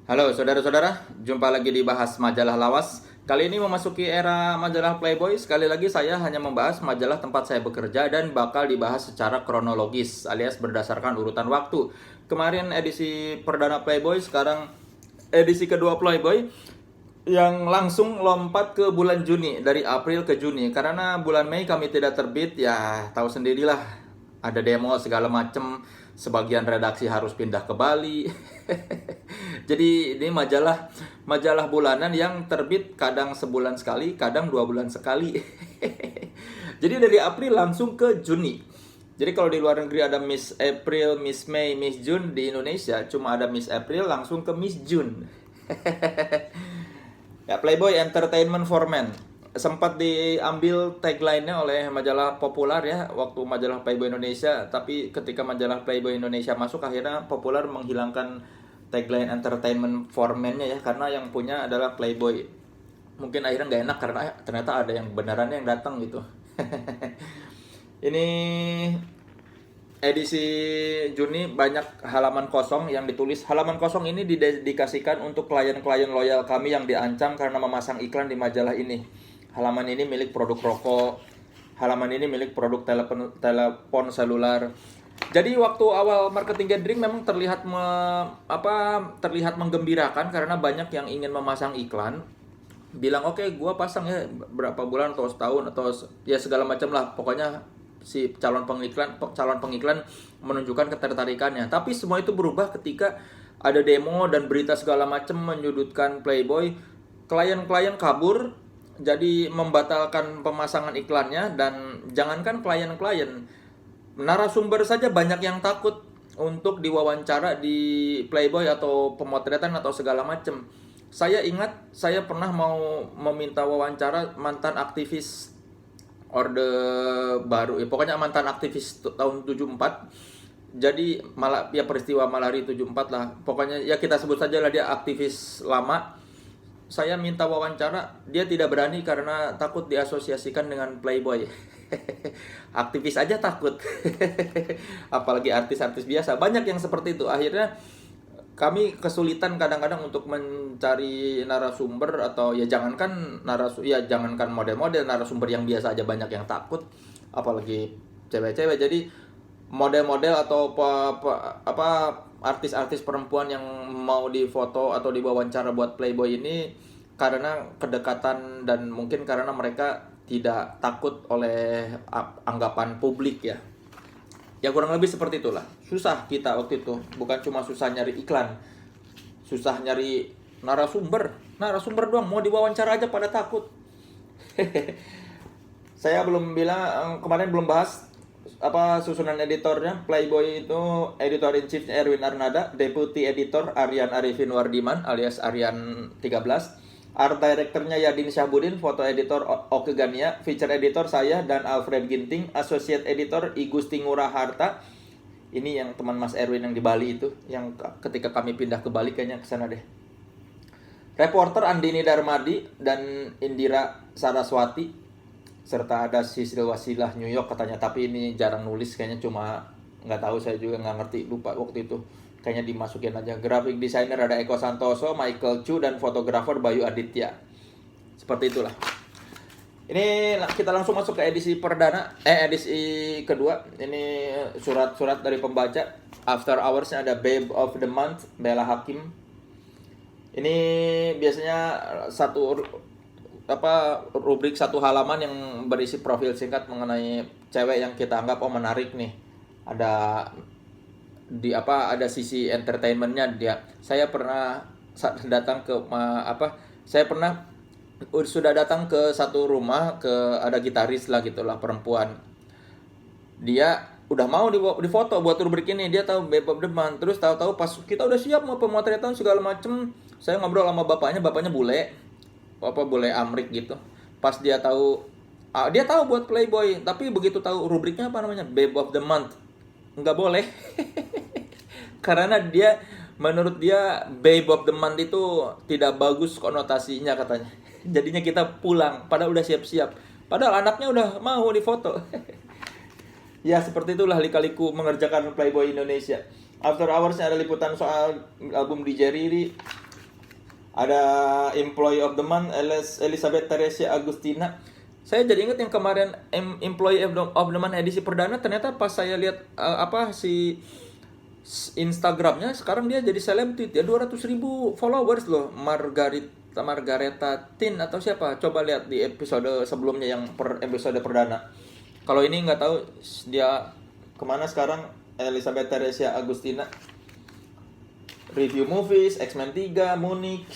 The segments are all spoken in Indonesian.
Halo saudara-saudara, jumpa lagi di Bahas Majalah Lawas. Kali ini memasuki era majalah Playboy. Sekali lagi saya hanya membahas majalah tempat saya bekerja dan bakal dibahas secara kronologis alias berdasarkan urutan waktu. Kemarin edisi perdana Playboy, sekarang edisi kedua Playboy yang langsung lompat ke bulan Juni, dari April ke Juni. Karena bulan Mei kami tidak terbit, ya tahu sendirilah, ada demo segala macem, sebagian redaksi harus pindah ke Bali. Jadi ini majalah majalah bulanan yang terbit kadang sebulan sekali, kadang 2 bulan sekali. Jadi dari April langsung ke Juni. Jadi kalau di luar negeri ada Miss April, Miss May, Miss June, di Indonesia cuma ada Miss April langsung ke Miss June. Ya, Playboy Entertainment for Men sempat diambil tagline-nya oleh majalah populer ya, waktu majalah Playboy Indonesia, tapi ketika majalah Playboy Indonesia masuk akhirnya populer menghilangkan tagline Entertainment for Men-nya ya, karena yang punya adalah Playboy. Mungkin akhirnya nggak enak karena ternyata ada yang beneran yang datang gitu. Ini edisi Juni banyak halaman kosong yang ditulis. Halaman kosong ini didedikasikan untuk klien-klien loyal kami yang diancam karena memasang iklan di majalah ini. Halaman ini milik produk rokok. Halaman ini milik produk telepon selular. Jadi waktu awal marketing gathering memang terlihat menggembirakan karena banyak yang ingin memasang iklan. Bilang oke, gua pasang ya berapa bulan atau setahun atau ya segala macam lah. Pokoknya si calon pengiklan menunjukkan ketertarikannya. Tapi semua itu berubah ketika ada demo dan berita segala macam menyudutkan Playboy. Klien-klien kabur, jadi membatalkan pemasangan iklannya. Dan jangankan klien-klien, narasumber saja banyak yang takut untuk diwawancara di Playboy atau pemotretan atau segala macam. Saya ingat saya pernah mau meminta wawancara mantan aktivis Orde Baru ya, pokoknya mantan aktivis tahun 74. Jadi malah ya peristiwa Malari 74 lah. Pokoknya ya kita sebut saja lah dia aktivis lama. Saya minta wawancara, dia tidak berani karena takut diasosiasikan dengan Playboy. Aktivis aja takut. Apalagi artis-artis biasa. Banyak yang seperti itu. Akhirnya kami kesulitan kadang-kadang untuk mencari narasumber, atau ya jangankan model-model, narasumber yang biasa aja banyak yang takut, apalagi cewek-cewek. Jadi model-model atau artis-artis perempuan yang mau difoto atau diwawancara buat Playboy ini karena kedekatan dan mungkin karena mereka tidak takut oleh anggapan publik ya. Ya kurang lebih seperti itulah. Susah kita waktu itu, bukan cuma susah nyari iklan, susah nyari narasumber. Narasumber doang mau diwawancara aja pada takut. Saya belum bilang, kemarin belum bahas susunan editornya. Playboy itu editor in chief Erwin Arnada, deputy editor Aryan Arifin Wardiman alias Aryan 13, art directornya Yadin Syahbudin, foto editor Oke Gania, feature editor saya dan Alfred Ginting, associate editor I Gusti Ngurah Harta. Ini yang teman Mas Erwin yang di Bali itu, yang ketika kami pindah ke Bali kayaknya ke sana deh. Reporter Andini Darmadi dan Indira Saraswati, serta ada Sisil Wasilah New York katanya, tapi ini jarang nulis kayaknya, cuma nggak tahu, saya juga nggak ngerti, lupa waktu itu, kayaknya dimasukin aja. Graphic designer ada Eko Santoso, Michael Chu, dan fotografer Bayu Aditya. Seperti itulah. Ini kita langsung masuk ke edisi edisi kedua. Ini surat-surat dari pembaca. After Hours-nya ada Babe of the Month, Bella Hakim. Ini biasanya rubrik satu halaman yang berisi profil singkat mengenai cewek yang kita anggap menarik nih. Ada sisi entertainmentnya dia. Saya pernah datang ke sudah datang ke satu rumah, ada gitaris lah gitulah, perempuan. Dia udah mau difoto buat rubrik ini, dia tahu Babe of the Month. Terus tahu-tahu pas kita udah siap mau pemotretan segala macem, saya ngobrol sama bapaknya bule, bule Amrik gitu. Pas dia tahu buat Playboy, tapi begitu tahu rubriknya Babe of the Month, nggak boleh. Karena menurut dia Babe of the Month itu tidak bagus konotasinya katanya. Jadinya kita pulang padahal udah siap-siap, padahal anaknya udah mau difoto. Ya seperti itulah lika-liku mengerjakan Playboy Indonesia. After Hours ada liputan soal album DJ Riri. Ada Employee of the Month Elizabeth Teresia Agustina. Saya jadi ingat yang kemarin Employee of the Month edisi perdana, ternyata pas saya lihat si Instagramnya, sekarang dia jadi selebriti ya, 200.000 followers loh. Margareta Tin atau siapa, coba lihat di episode sebelumnya yang episode perdana. Kalau ini nggak tahu dia kemana sekarang. Elizabeth Teresia Agustina. Review movies, X-Men 3, Munich,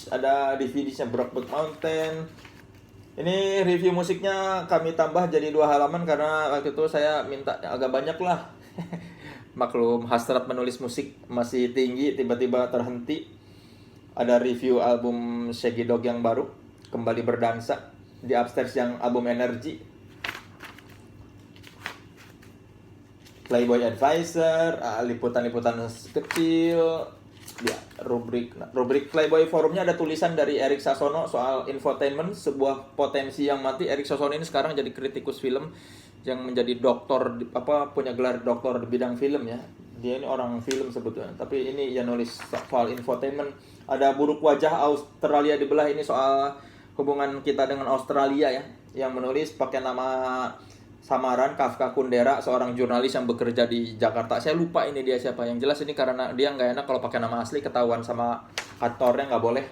ada DVD-nya Brokeback Mountain. Ini review musiknya kami tambah jadi 2 halaman karena waktu itu saya minta agak banyak lah. Maklum hasrat menulis musik masih tinggi, tiba-tiba terhenti. Ada review album Shaggy Dog yang baru, Kembali Berdansa. Di Upstairs yang album Energy. Playboy Advisor, liputan-liputan kecil. Ya, rubrik Playboy Forumnya ada tulisan dari Erik Sasono soal infotainment, sebuah potensi yang mati. Erik Sasono ini sekarang jadi kritikus film yang menjadi doktor punya gelar doktor di bidang film ya. Dia ini orang film sebetulnya, tapi ini yang nulis soal infotainment. Ada Buruk Wajah Australia Dibelah, ini soal hubungan kita dengan Australia ya. Yang menulis pakai nama samaran Kafka Kundera, seorang jurnalis yang bekerja di Jakarta. Saya lupa ini dia siapa. Yang jelas ini karena dia nggak enak kalau pakai nama asli, ketahuan sama kantornya, nggak boleh.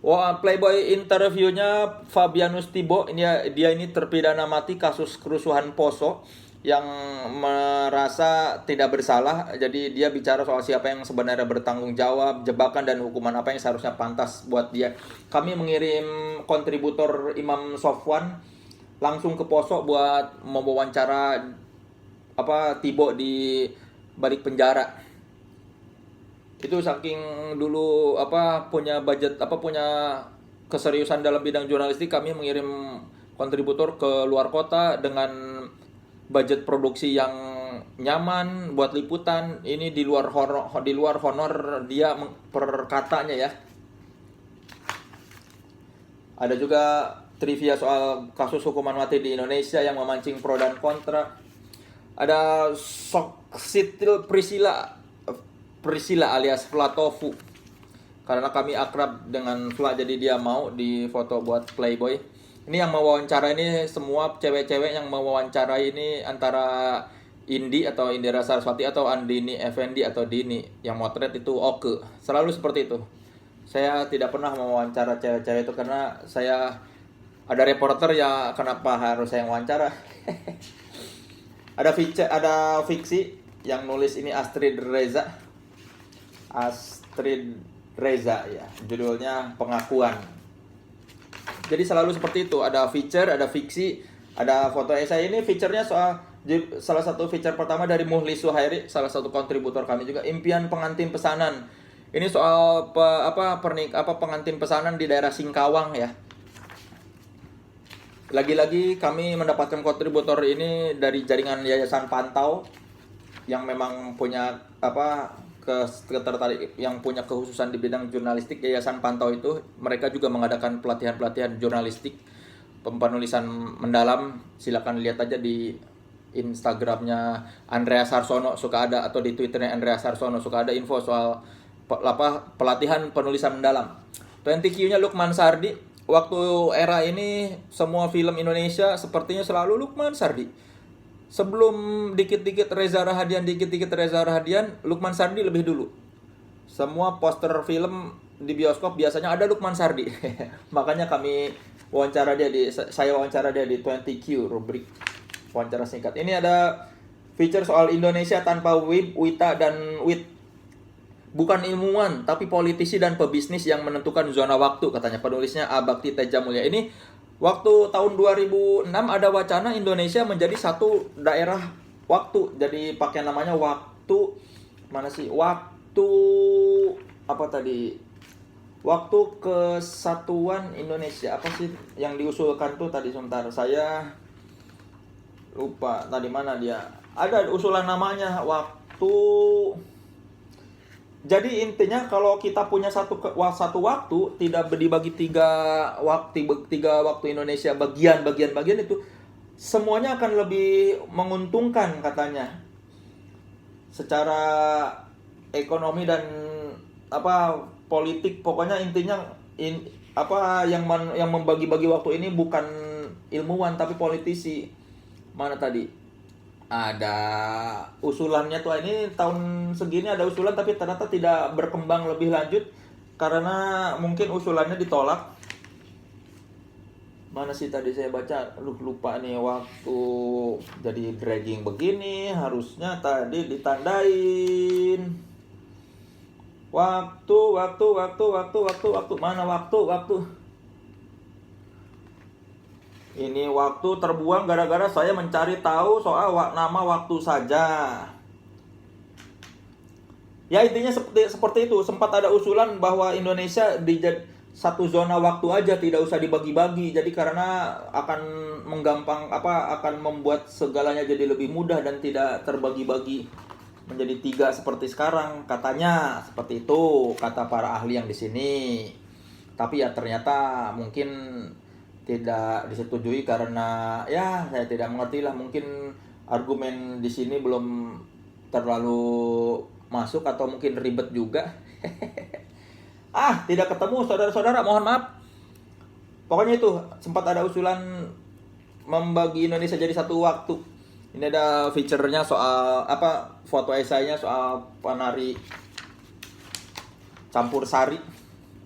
Wah, Playboy interviewnya Fabianus Tibo. Dia ini terpidana mati kasus kerusuhan Poso yang merasa tidak bersalah. Jadi dia bicara soal siapa yang sebenarnya bertanggung jawab, jebakan dan hukuman apa yang seharusnya pantas buat dia. Kami mengirim kontributor Imam Sofwan langsung ke Poso buat mewawancara Tibo di balik penjara. Itu saking dulu punya budget, punya keseriusan dalam bidang jurnalistik, kami mengirim kontributor ke luar kota dengan budget produksi yang nyaman buat liputan. Ini di luar honor dia per katanya ya. Ada juga trivia soal kasus hukuman mati di Indonesia yang memancing pro dan kontra. Ada Soksitil Priscilla alias Flatofu. Karena kami akrab dengan Fla, jadi dia mau difoto buat Playboy. Ini yang mewawancara ini semua cewek-cewek yang mewawancara ini antara Indi atau Indira Saraswati atau Andini Effendi atau Dini. Yang motret itu Oke. Selalu seperti itu. Saya tidak pernah mewawancara cewek-cewek itu karena saya ada reporter ya, kenapa harus saya wawancara? Ada fiksi yang nulis ini Astrid Reza ya, judulnya Pengakuan. Jadi selalu seperti itu, ada feature, ada fiksi, ada foto esai. Ini featurenya soal salah satu feature pertama dari Muhli Suhairi, salah satu kontributor kami juga, Impian Pengantin Pesanan. Ini soal pengantin pesanan di daerah Singkawang ya. Lagi-lagi kami mendapatkan kontributor ini dari jaringan Yayasan Pantau yang memang punya ketertarik, yang punya kekhususan di bidang jurnalistik. Yayasan Pantau itu mereka juga mengadakan pelatihan jurnalistik, penulisan mendalam. Silakan lihat aja di Instagramnya Andreas Harsono suka ada, atau di Twitternya Andreas Harsono suka ada info soal pelatihan penulisan mendalam. 20Q-nya Lukman Sardi. Waktu era ini semua film Indonesia sepertinya selalu Lukman Sardi. Sebelum dikit-dikit Reza Rahadian, Lukman Sardi lebih dulu. Semua poster film di bioskop biasanya ada Lukman Sardi. Makanya saya wawancara dia di 20Q, rubrik wawancara singkat. Ini ada feature soal Indonesia tanpa Wita dan Wit. Bukan ilmuwan, tapi politisi dan pebisnis yang menentukan zona waktu, katanya penulisnya Abakti Teja Mulia. Ini waktu tahun 2006 ada wacana Indonesia menjadi satu daerah waktu. Jadi pakai namanya waktu Waktu Kesatuan Indonesia. Apa sih yang diusulkan tuh tadi, sebentar. Saya lupa tadi mana dia. Ada usulan namanya waktu. Jadi intinya kalau kita punya satu waktu, tidak dibagi tiga waktu Indonesia bagian itu, semuanya akan lebih menguntungkan katanya secara ekonomi dan apa politik, pokoknya intinya apa yang membagi-bagi waktu ini bukan ilmuwan tapi politisi. Mana tadi ada usulannya tuh, ini tahun segini ada usulan tapi ternyata tidak berkembang lebih lanjut karena mungkin usulannya ditolak. Mana sih tadi saya baca, lupa nih waktu, jadi dragging begini, harusnya tadi ditandain waktu, mana waktu. Ini waktu terbuang gara-gara saya mencari tahu soal nama waktu saja. Ya intinya seperti itu. Sempat ada usulan bahwa Indonesia di satu zona waktu aja, tidak usah dibagi-bagi. Jadi karena akan akan membuat segalanya jadi lebih mudah dan tidak terbagi-bagi menjadi 3 seperti sekarang. Katanya seperti itu kata para ahli yang di sini. Tapi ya ternyata mungkin tidak disetujui karena ya saya tidak mengerti lah, mungkin argumen di sini belum terlalu masuk atau mungkin ribet juga. Tidak ketemu saudara-saudara, mohon maaf. Pokoknya itu sempat ada usulan membagi Indonesia jadi satu waktu. Ini ada feature-nya soal foto esainya soal penari campur sari,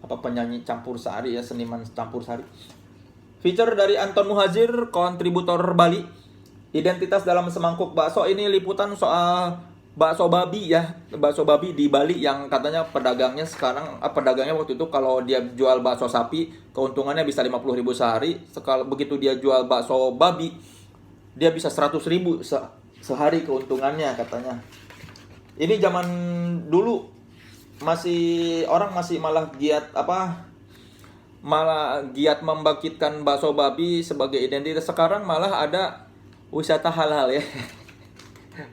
penyanyi campur sari ya, seniman campur sari. Feature dari Anton Muhajir, kontributor Bali. Identitas dalam semangkuk bakso. Ini liputan soal bakso babi ya, bakso babi di Bali yang katanya pedagangnya waktu itu kalau dia jual bakso sapi keuntungannya bisa 50.000 sehari. Begitu dia jual bakso babi dia bisa 100.000 sehari keuntungannya katanya. Ini zaman dulu orang masih malah giat membangkitkan bakso babi sebagai identitas. Sekarang malah ada wisata halal ya.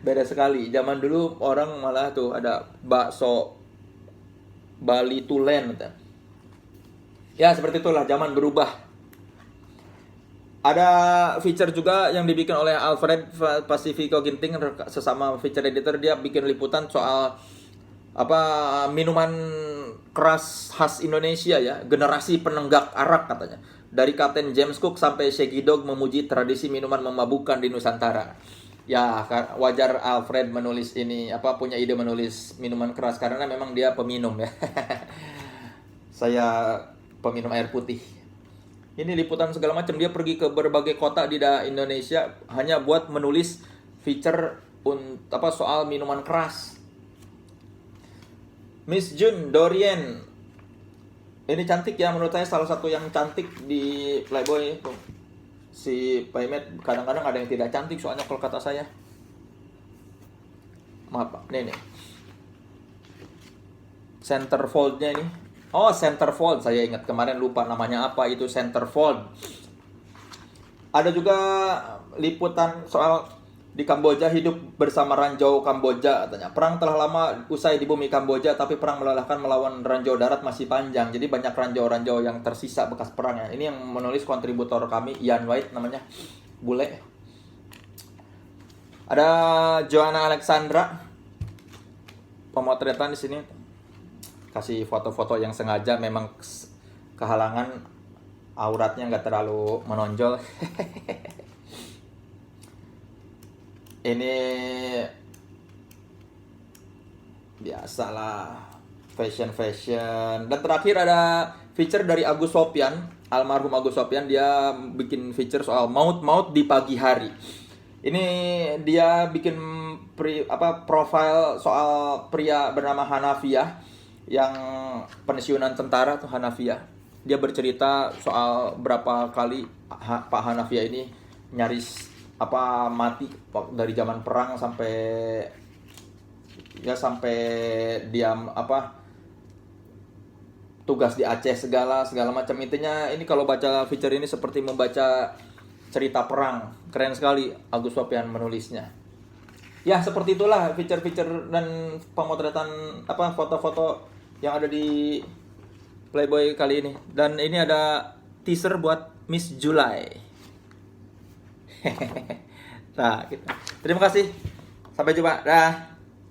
Beda sekali. Zaman dulu orang malah tuh ada bakso Bali Tulen. Ya seperti itulah, zaman berubah. Ada feature juga yang dibikin oleh Alfred Pacifico Ginting, sesama feature editor. Dia bikin liputan soal minuman keras khas Indonesia ya, generasi penenggak arak katanya. Dari Kapten James Cook sampai Shaggy Dog memuji tradisi minuman memabukkan di Nusantara. Ya wajar Alfred menulis ini, punya ide menulis minuman keras karena memang dia peminum ya. Saya peminum air putih. Ini liputan segala macam, dia pergi ke berbagai kota di Indonesia hanya buat menulis feature soal minuman keras. Miss June Dorian. Ini cantik ya, menurut saya salah satu yang cantik di Playboy itu. Si Paymet kadang-kadang ada yang tidak cantik soalnya kalau kata saya. Maaf Pak, nih. Centerfold-nya ini. Oh, centerfold, saya ingat kemarin lupa namanya apa itu centerfold. Ada juga liputan soal di Kamboja, hidup bersama ranjau Kamboja katanya. Perang telah lama usai di bumi Kamboja, tapi perang melelahkan melawan ranjau darat masih panjang. Jadi banyak ranjau-ranjau yang tersisa bekas perang ya. Ini yang menulis kontributor kami, Ian White namanya, bule. Ada Joanna Alexandra, pemotretan di sini. Kasih foto-foto yang sengaja, memang kehalangan auratnya nggak terlalu menonjol. Ini biasalah fashion. Dan terakhir ada feature dari Agus Sopyan, almarhum Agus Sopyan. Dia bikin feature soal maut di pagi hari. Ini dia bikin profile soal pria bernama Hanafiah yang pensiunan tentara tuh, Hanafiah. Dia bercerita soal berapa kali Pak Hanafiah ini nyaris mati dari zaman perang sampai dia tugas di Aceh segala macam. Intinya ini kalau baca feature ini seperti membaca cerita perang. Keren sekali Agus Sopyan menulisnya. Ya seperti itulah feature-feature dan pemotretan foto-foto yang ada di Playboy kali ini. Dan ini ada teaser buat Miss July. Nah, gitu. Terima kasih. Sampai jumpa. Dah.